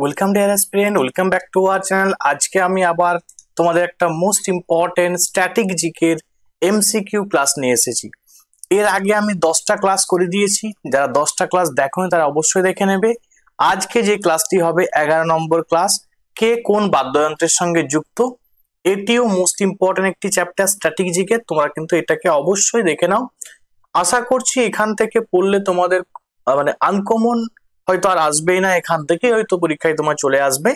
Welcome deer aspirant, welcome back to our channel. আজকে আমি আবার তোমাদের একটা মোস্ট ইম্পর্টেন্ট স্ট্যাটিক জিকের এমসিকিউ ক্লাস নিয়ে এসেছি। এর আগে আমি 10টা ক্লাস করে দিয়েছি, যারা 10টা ক্লাস দেখোনি তারা অবশ্যই দেখে নেবে। আজকে যে ক্লাসটি হবে 11 নম্বর ক্লাস, কে কোন বাদ্যযন্ত্রের সঙ্গে যুক্ত। এটিও মোস্ট ইম্পর্টেন্ট একটি চ্যাপ্টার স্ট্যাটিক জিকে, তোমরা কিন্তু এটাকে অবশ্যই দেখে নাও। আশা করছি এখান থেকে পড়লে তোমাদের মানে আনকমন হয়তো আর আসবেই না, এখান থেকে হয়তো পরীক্ষায় তোমার চলে আসবে।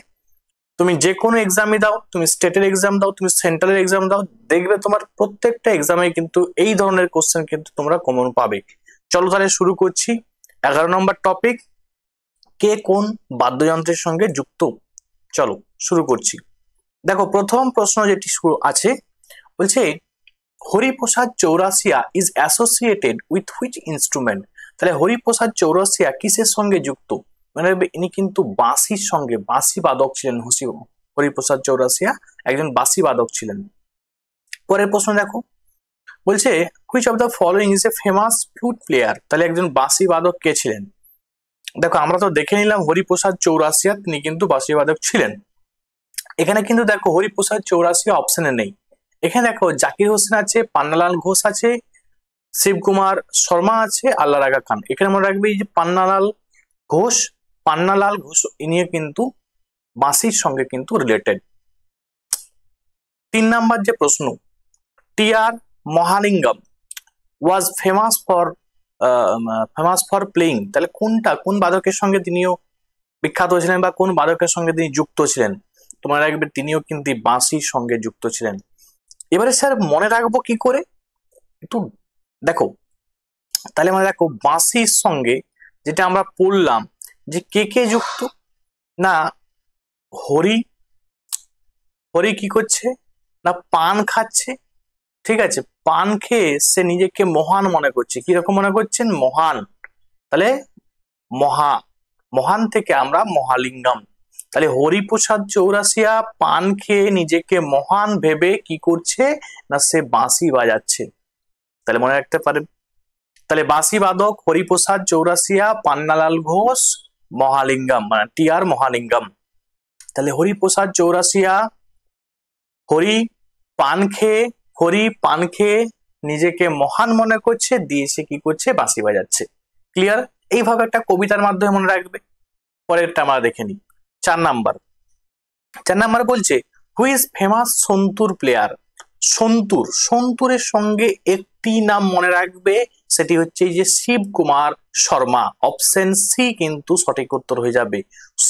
তুমি যে কোনো এক্সামই দাও, তুমি স্টেটের এক্সাম দাও, তুমি সেন্ট্রালের এক্সাম দাও, দেখবে তোমার প্রত্যেকটা এক্সামে কিন্তু এই ধরনের কোশ্চেন কিন্তু তোমরা কমন পাবে। চলো তাহলে শুরু করছি। 11 নম্বর টপিক, কে কোন বাদ্যযন্ত্রের সঙ্গে যুক্ত। চলো শুরু করছি। দেখো প্রথম প্রশ্ন যেটি শুরু আছে, বলছে Hariprasad Chaurasia is associated with which instrument. তাহলে হরিপ্রসাদ চৌরাসিয়া কিসের সঙ্গে যুক্ত? মানে ইনি কিন্তু বাঁশির সঙ্গে, বাঁশি বাদক ছিলেন। হরিপ্রসাদ চৌরাসিয়া একজন বাঁশি বাদক ছিলেন। পরের প্রশ্ন দেখো, বলছে which of the following is a famous flute player. তাহলে একজন বাঁশি বাদক কে ছিলেন? দেখো আমরা তো দেখে নিলাম হরিপ্রসাদ চৌরাসিয়া, তিনি কিন্তু বাঁশি বাদক ছিলেন। এখানে কিন্তু দেখো হরিপ্রসাদ চৌরাসিয়া অপশনে নেই। এখানে দেখো জাকির হোসেন আছে, পান্নালাল ঘোষ আছে, শিবকুমার শর্মা আছে, আল্লাহ রাখা খান। এখানে মনে রাখবে যে পান্নালাল ঘোষ ইনিও কিন্তু বাঁশির সঙ্গে কিন্তু রিলেটেড। 3 নাম্বার যে প্রশ্ন, টি আর মহালিঙ্গম ওয়াজ ফেমাস ফর প্লেইং। তাহলে কোন বাদকের সঙ্গে তিনিও বিখ্যাত ছিলেন বা কোন বাদকের সঙ্গে তিনি যুক্ত ছিলেন? তোমরা রাখবে তিনিও কিন্তু বাঁশির সঙ্গে যুক্ত ছিলেন। এবারে স্যার মনে রাখবো কি করে, একটু দেখো। তাহলে মানে দেখো বাঁশির সঙ্গে যেটা আমরা পড়লাম যে কে কে যুক্ত, না হরি হরি কি করছে, না পান খাচ্ছে। ঠিক আছে, পান খেয়ে সে নিজেকে মহান মনে করছে। কিরকম মনে করছেন? মহান। তাহলে মহা, মহান থেকে আমরা মহালিঙ্গম। তাহলে হরিপ্রসাদ চৌরাসিয়া পান খেয়ে নিজেকে মহান ভেবে কি করছে, না সে বাঁশি বাজাচ্ছে। তাহলে মনে রাখতে পারেন। তাহলে বাঁশি বাদক হরিপ্রসাদ চৌরাসিয়া, পান্নালাল ঘোষ, মহালিঙ্গম, মানে টি আর মহালিঙ্গম। তাহলে হরিপ্রসাদ চৌরাসিয়া হরি পান খেয়ে নিজেকে মহান মনে করছে, দিয়ে সে কি করছে, বাঁশি বাজাচ্ছে। ক্লিয়ার? এইভাবে একটা কবিতার মাধ্যমে মনে রাখবে। পরেরটা আমরা দেখে নিই। 4 নাম্বার বলছে who is famous santoor player. সন্তুরের সঙ্গে একটি নাম মনে রাখবে, সেটি হচ্ছে এই যে শিবকুমার শর্মা। অপশন সি কিন্তু সঠিক উত্তর হয়ে যাবে।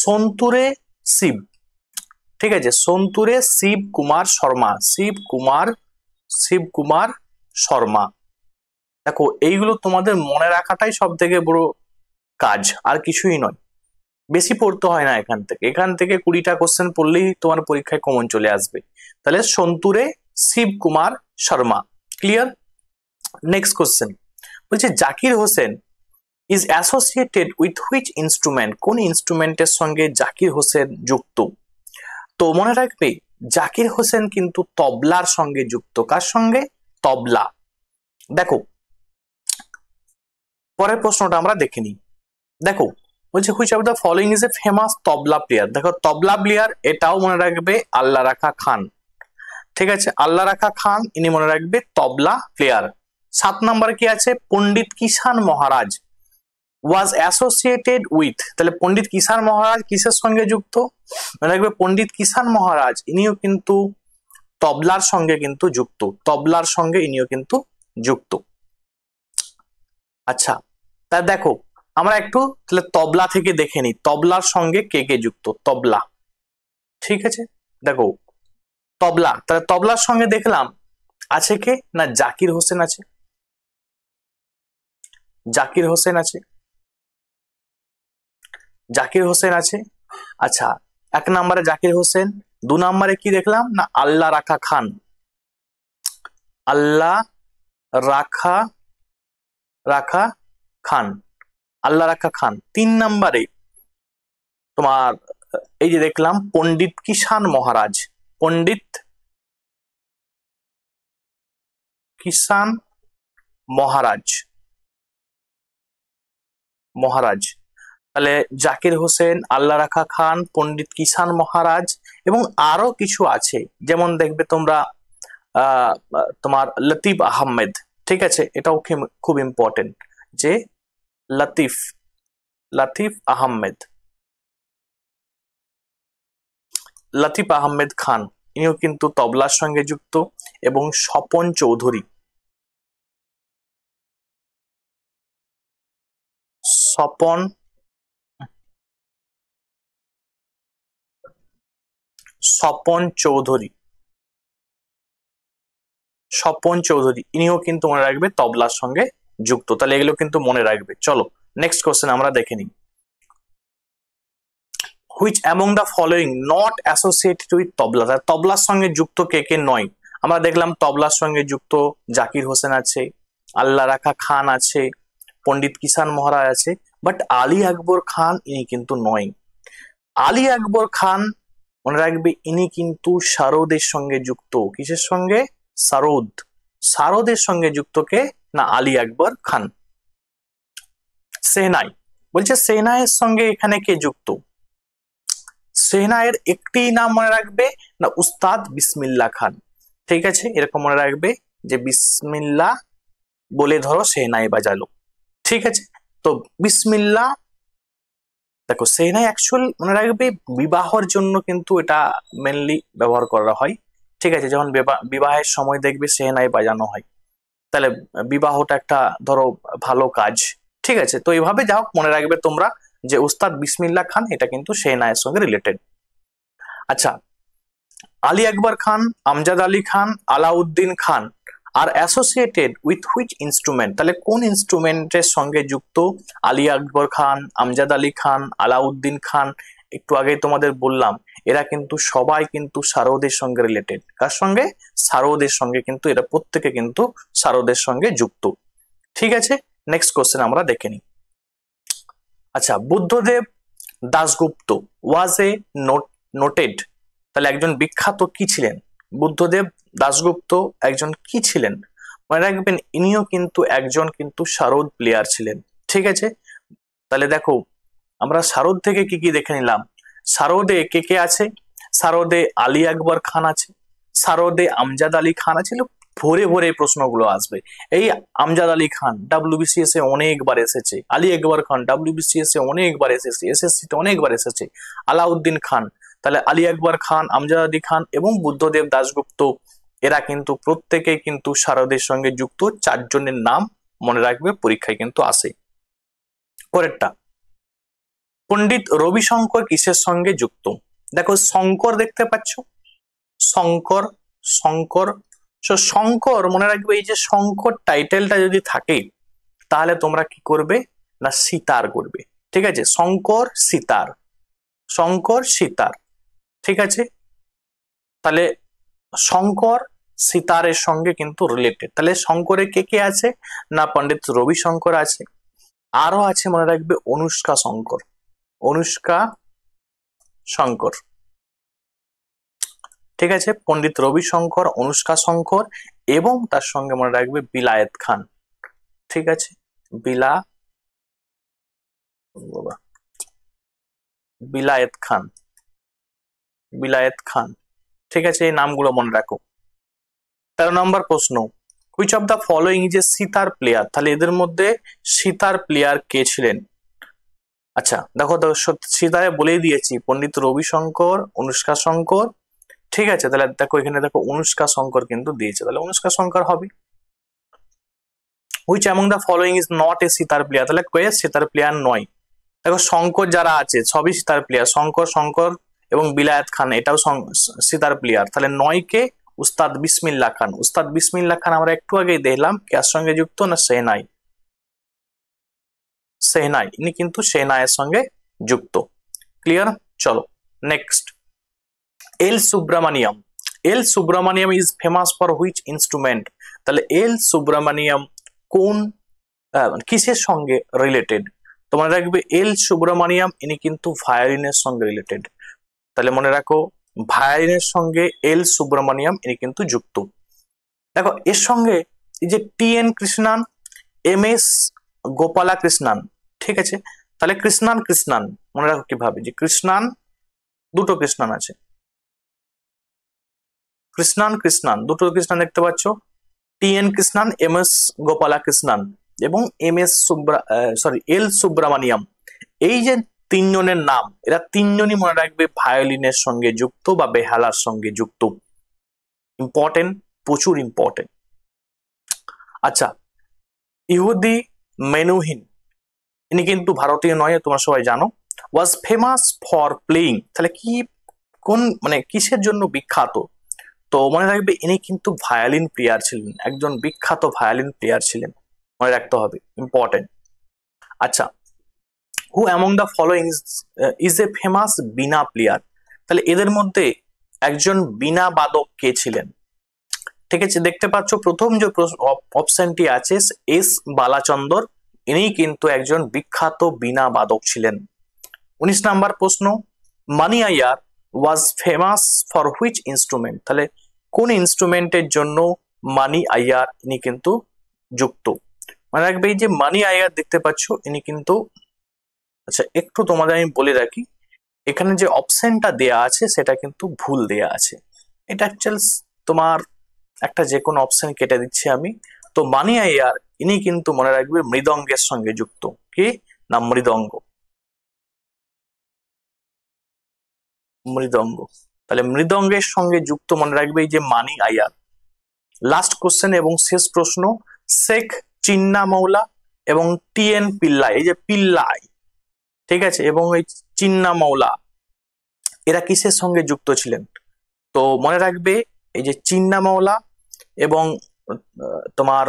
সন্তুরে শিব, ঠিক আছে, সন্তুরে শিবকুমার শর্মা, শিবকুমার শর্মা। দেখো এইগুলো তোমাদের মনে রাখাটাই সব থেকে বড় কাজ, আর কিছুই নয়। বেশি পড়তে হয় না, এখান থেকে 20টা কোশ্চেন পড়লেই তোমার পরীক্ষায় কমন চলে আসবে। তাহলে সন্তুরে Shivkumar Sharma. Clear? Next question বলছে Zakir Hussain is associated with which instrument. কোন ইনস্ট্রুমেন্টের সঙ্গে জাকির হোসেন যুক্ত? তো মনে রাখবে জাকির হোসেন কিন্তু তবলার সঙ্গে যুক্ত। কার সঙ্গে? তবলা। দেখো পরের প্রশ্নটা আমরা দেখে নিই। দেখো বলছে which of the following is a famous tabla player. দেখো তবলা প্লেয়ার, এটাও মনে রাখবে আল্লাহ রাখা খান। ঠিক আছে, আল্লাহ রাখা খান ইনি মনে রাখবে তবলা প্লেয়ার। 7 নম্বরে কি আছে, পণ্ডিত কিষান মহারাজ ওয়াজ অ্যাসোসিয়েটেড উইথ। তাহলে পণ্ডিত কিষান মহারাজ কিসের সঙ্গে যুক্ত? মনে রাখবে পণ্ডিত কিষান মহারাজ ইনিও কিন্তু তবলার সঙ্গে কিন্তু যুক্ত, তবলার সঙ্গে ইনিও কিন্তু যুক্ত। আচ্ছা, তা দেখো আমরা একটু তাহলে তবলা থেকে দেখে নিই, তবলার সঙ্গে কে কে যুক্ত। তবলা, ঠিক আছে, দেখো তবলা, তাহলে তবলার সঙ্গে দেখলাম আছে কে, না জাকির হোসেন আছে, জাকির হোসেন আছে, জাকির হোসেন আছে। আচ্ছা, 1 নম্বরে জাকির হোসেন। 2 নম্বরে কি দেখলাম, না আল্লাহ রাখা খান, আল্লাহ রাখা রাখা খান, আল্লাহ রাখা খান। 3 নম্বরে তোমার এই যে দেখলাম পণ্ডিত কিষান মহারাজ, পণ্ডিত কিষান মহারাজ, তাহলে জাকির হোসেন, আল্লাহ রাখা খান, পণ্ডিত কিষান মহারাজ এবং আরো কিছু আছে, যেমন দেখবে তোমরা তোমার লতিফ আহমেদ। ঠিক আছে, এটাও খুব ইম্পর্টেন্ট যে লতিফ লতিফ আহমেদ, লতিফ আহমেদ খান, ইনিও কিন্তু তবলার সঙ্গে যুক্ত। এবং স্বপন চৌধুরী, স্বপন স্বপন চৌধুরী, স্বপন চৌধুরী ইনিও কিন্তু মনে রাখবে তবলার সঙ্গে যুক্ত। তাহলে এগুলো কিন্তু মনে রাখবে। চলো নেক্সট কোশ্চেন আমরা দেখে নিই। Which among the following not associated with tabla, তবলার সঙ্গে যুক্ত কে কে নয়? আমরা দেখলাম তবলার সঙ্গে যুক্ত জাকির হোসেন আছে, আল্লাহ রাখা খান আছে, পণ্ডিত কিষান মহারাজ আছে, বাট আলী আকবর খান ইনি কিন্তু নয়। আলী আকবর খান মনে রাখবে ইনি কিন্তু সারোদের সঙ্গে যুক্ত। কিসের সঙ্গে? সারোদ। সারোদের সঙ্গে যুক্ত কে না? আলী আকবর খান। সেহনাই, বলছে সেহনাইয়ের সঙ্গে এখানে কে যুক্ত? সেহনাইয়ের একটি নাম মনে রাখবে না, উস্তাদ বিসমিল্লাহ খান। ঠিক আছে, এরকম মনে রাখবে যে বিসমিল্লাহ বলে ধরো সেহনাই বাজালো। ঠিক আছে, তো বিসমিল্লাহ, দেখো সেহনাই অ্যাকচুয়াল মনে রাখবে বিবাহর জন্য কিন্তু এটা মেনলি ব্যবহার করা হয়। ঠিক আছে, যখন বিবাহের সময় দেখবে সেহনাই বাজানো হয়, তাহলে বিবাহটা একটা ধরো ভালো কাজ। ঠিক আছে, তো এইভাবে যাও মনে রাখবে তোমরা যে উস্তাদ বিসমিল্লাহ খান এটা কিন্তু সেহনাইয়ের সঙ্গে রিলেটেড। আচ্ছা, Ali Akbar Khan, Amjad Ali Khan, Alauddin Khan are associated with which instrument, তাহলে কোন ইনস্ট্রুমেন্টের সঙ্গে যুক্ত আলী আকবর খান, আমজাদ আলী খান, আলাউদ্দিন খান? একটু আগে তোমাদের বললাম এরা কিন্তু সবাই কিন্তু সারোদের সঙ্গে রিলেটেড। কার সঙ্গে? সারোদের সঙ্গে, কিন্তু এরা প্রত্যেকে কিন্তু সারোদের সঙ্গে যুক্ত। ঠিক আছে, নেক্সট কোশ্চেন আমরা দেখে নিই। আচ্ছা, বুদ্ধদেব দাশগুপ্ত ওয়াজ এ নোটেড, তাহলে একজন বিখ্যাত কি ছিলেন? বুদ্ধদেব দাশগুপ্ত একজন কি ছিলেন? মনে রাখবেন ইনিও কিন্তু একজন কিন্তু সারোদ প্লেয়ার ছিলেন। ঠিক আছে, তাহলে দেখো আমরা সারোদ থেকে কি কি দেখে নিলাম। সারোদে কে কে আছে? সারোদে আলী আকবর খান আছে, সারোদে আমজাদ আলী খান আছে। ভরে ভরে প্রশ্নগুলো আসবে। এই আমজাদ আলী খান ডাব্লিউবিসিএস এ অনেকবার এসেছে, আলী আকবর খান ডাব্লিউবিসিএস এ অনেকবার এসেছে, এসএসসি তে অনেকবার এসেছে, আলাউদ্দিন খান। তাহলে আলী আকবর খান, আমজাদ আলী খান এবং বুদ্ধদেব দাশগুপ্ত এরা কিন্তু প্রত্যেকে কিন্তু সারদের সঙ্গে যুক্ত। চারজনের নাম মনে রাখবে, পরীক্ষায় কিন্তু আসে। পরেরটা, পণ্ডিত রবিশঙ্কর কিসের সঙ্গে যুক্ত? দেখো শঙ্কর দেখতে পাচ্ছ, শঙ্কর, শঙ্কর, শঙ্কর মনে রাখবে এই যে শঙ্কর টাইটেলটা যদি থাকে তাহলে তোমরা কি করবে না সিতার করবে। ঠিক আছে, শঙ্কর সিতার, শঙ্কর সিতার। ঠিক আছে, তাহলে শঙ্কর সিতারের সঙ্গে কিন্তু রিলেটেড। তাহলে শঙ্করে কে কে আছে না পণ্ডিত রবিশঙ্কর আছে, আরো আছে মনে রাখবে অনুষ্কা শঙ্কর, অনুষ্কা শঙ্কর। ঠিক আছে, পণ্ডিত রবিশঙ্কর, অনুষ্কা শঙ্কর এবং তার সঙ্গে মনে রাখবে বিলায়েত খান। ঠিক আছে, বিলায়েত খান, বিলায়েত খান। ঠিক আছে, এই নামগুলো মনে রাখো। 13 নম্বর প্রশ্ন, which of the following is A sitar player, তাহলে এদের মধ্যে সিতার প্লেয়ার কে ছিলেন? আচ্ছা দেখো, সিতারে বলেই দিয়েছি পণ্ডিত রবিশঙ্কর, অনুষ্কা শঙ্কর। ঠিক আছে, তাহলে দেখো এখানে দেখো অনুষ্কা শঙ্কর কিন্তু দিয়েছে, তাহলে অনুষ্কা শঙ্কর হবে। Which among the following is not a sitar player, তাহলে কে সিতার প্লেয়ার নয়? দেখো শঙ্কর যারা আছে সবই সিতার প্লেয়ার, শঙ্কর, শঙ্কর এবং বিলায়েত খান এটাও সিতার প্লেয়ার। তাহলে নয় কে? উস্তাদ বিসমিল্লাহ খান। উস্তাদ বিসমিল্লাহ খান আমরা একটু আগেই দেখলাম কার সঙ্গে যুক্ত না সেহনাই, সেহনাই, ইনি কিন্তু সেহনাইয়ের সঙ্গে যুক্ত। ক্লিয়ার? চলো next, L Subramaniam, L Subramaniam is famous for which instrument, তাহলে এল সুব্রামানিয়াম কোন কিসের সঙ্গে রিলেটেড? তোমরা রাখবে এল সুব্রামানিয়াম ইনি কিন্তু ভায়োলিনের সঙ্গে রিলেটেড। তাহলে মনে রাখো ভায়োলিনের সঙ্গে এল সুব্রামানিয়াম ইনি কিন্তু যুক্ত। দেখো এর সঙ্গে এই যে T N Krishnan, M S Gopala Krishnan, ঠিক আছে, তাহলে কৃষ্ণান কৃষ্ণান মনে রাখো কিভাবে, যে কৃষ্ণান, দুটো কৃষ্ণান আছে, কৃষ্ণান কৃষ্ণান দুটো কৃষ্ণান দেখতে পাচ্ছ, TN Krishnan, M S Gopala Krishnan এবং এম এস এল সুব্রামানিয়াম। এই যে তিনজনের নাম, এরা তিনজনই মনে রাখবে ভায়োলিনের সঙ্গে যুক্ত বা বেহালার সঙ্গে যুক্ত। ইম্পর্টেন্ট, প্রচুর ইম্পর্টেন্ট। আচ্ছা, ইহুদি মেনুহিন, ইনি কিন্তু ভারতীয় নয়, তোমরা সবাই জানো। ওয়াজ ফেমাস ফর প্লেইং, তাহলে কি, কোন মানে কিসের জন্য বিখ্যাত? তো মনে রাখবে ইনি কিন্তু ভায়োলিন প্লেয়ার ছিলেন, একজন বিখ্যাত ভায়োলিন প্লেয়ার ছিলেন, মনে রাখতে হবে, ইম্পর্টেন্ট। আচ্ছা, who among the following is a famous veena player, তাহলে এদের মধ্যে একজন বীণা বাদক কে ছিলেন? ঠিক আছে, দেখতে পাচ্ছ প্রথম যে অপশনটি আছে এস বালাচন্দর, ইনি কিন্তু একজন বিখ্যাত বীণা বাদক ছিলেন। 19 নাম্বার প্রশ্ন, Mani Iyer was famous for which instrument, তাহলে কোন ইনস্ট্রুমেন্টের জন্য মানি আইয়ার ইনি কিন্তু যুক্ত? মনে রাখবে এই যে মানি আইয়ার দেখতে পাচ্ছ ইনি কিন্তু, আচ্ছা একটু তোমাদের আমি বলে রাখি, এখানে যে অপশনটা দেয়া আছে সেটা কিন্তু ভুল দেয়া আছে, এটা অ্যাকচুয়াল তোমার একটা যে কোনো অপশন কেটে দিচ্ছি আমি। তো মানি আইয়ার ইনি কিন্তু মনে রাখবে মৃদঙ্গের সঙ্গে যুক্ত, কি না মৃদঙ্গ, মৃদঙ্গ, তাহলে মৃদঙ্গের সঙ্গে যুক্ত মনে রাখবে এই যে মানি আইয়ার। লাস্ট কোশ্চেন এবং শেষ প্রশ্ন, শেখ চিন্নামৌলা এবং টিএন পিল্লাই, এই যে পিল্লাই, ঠিক আছে, এবং এই চিন্নামৌলা এরা কিসের সঙ্গে যুক্ত ছিলেন? তো মনে রাখবে এই যে চিন্নামৌলা এবং তোমার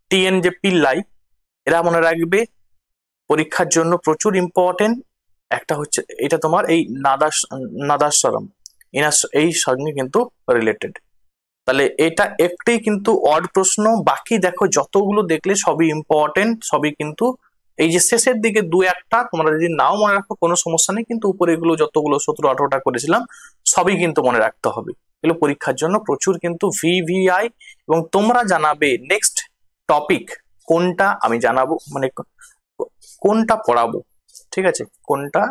টিএন যে পিল্লাই, এরা মনে রাখবে পরীক্ষার জন্য প্রচুর ইম্পর্টেন্ট। একটা হচ্ছে এটা তোমার এই নাদাস্বরম, এই সঙ্গে কিন্তু রিলেটেড। তাহলে এটা একটাই কিন্তু অড প্রশ্ন, বাকি দেখো যতগুলো দেখলে সবই ইম্পর্টেন্ট, সবই কিন্তু এই যে শেষের দিকে দু একটা তোমরা যদি নাও মনে রাখো কোনো সমস্যা নেই, কিন্তু উপরে এগুলো যতগুলো 17-18টা করেছিলাম সবই কিন্তু মনে রাখতে হবে, এগুলো পরীক্ষার জন্য প্রচুর কিন্তু ভিভিআই। এবং তোমরা জানাবে নেক্সট টপিক কোনটা, আমি জানাবো মানে কোনটা পড়াবো, ঠিক আছে, কোনটা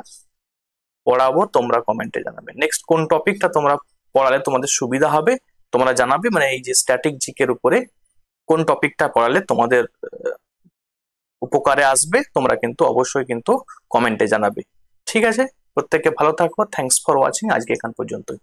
পড়াবো তোমরা কমেন্টে জানাবে, নেক্সট কোন টপিকটা তোমরা পড়ালে তোমাদের সুবিধা হবে তোমরা জানাবে, মানে এই যে স্ট্যাটিক জিকের উপরে কোন টপিকটা পড়ালে তোমাদের উপকারে আসবে তোমরা কিন্তু অবশ্যই কিন্তু কমেন্টে জানাবে। ঠিক আছে, প্রত্যেকে ভালো থাকো, থ্যাঙ্কস ফর ওয়াচিং, আজকে এখান পর্যন্তই।